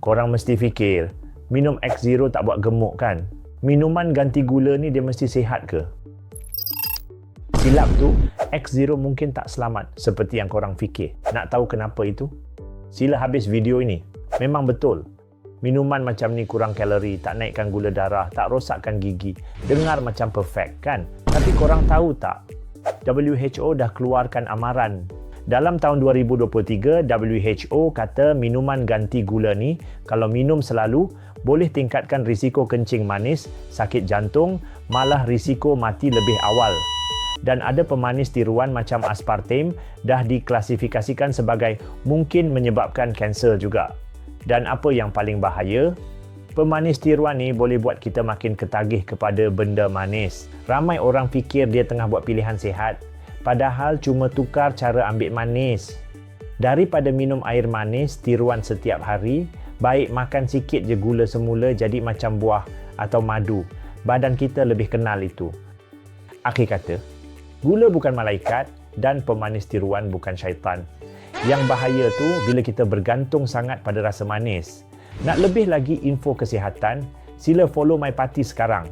Korang mesti fikir, minum X0 tak buat gemuk kan? Minuman ganti gula ni dia mesti sihat ke? Silap tu, X0 mungkin tak selamat seperti yang korang fikir. Nak tahu kenapa itu? Sila habis video ini. Memang betul. Minuman macam ni kurang kalori, tak naikkan gula darah, tak rosakkan gigi. Dengar macam perfect kan? Tapi korang tahu tak? WHO dah keluarkan amaran. Dalam tahun 2023, WHO kata minuman ganti gula ni kalau minum selalu boleh tingkatkan risiko kencing manis, sakit jantung, malah risiko mati lebih awal. Dan ada pemanis tiruan macam aspartame dah diklasifikasikan sebagai mungkin menyebabkan kanser juga. Dan apa yang paling bahaya? Pemanis tiruan ni boleh buat kita makin ketagih kepada benda manis. Ramai orang fikir dia tengah buat pilihan sihat. Padahal cuma tukar cara ambil manis. Daripada minum air manis tiruan setiap hari, baik makan sikit je gula semula jadi macam buah atau madu. Badan kita lebih kenal itu. Akhir kata, gula bukan malaikat dan pemanis tiruan bukan syaitan. Yang bahaya tu bila kita bergantung sangat pada rasa manis. Nak lebih lagi info kesihatan, sila follow My Party sekarang.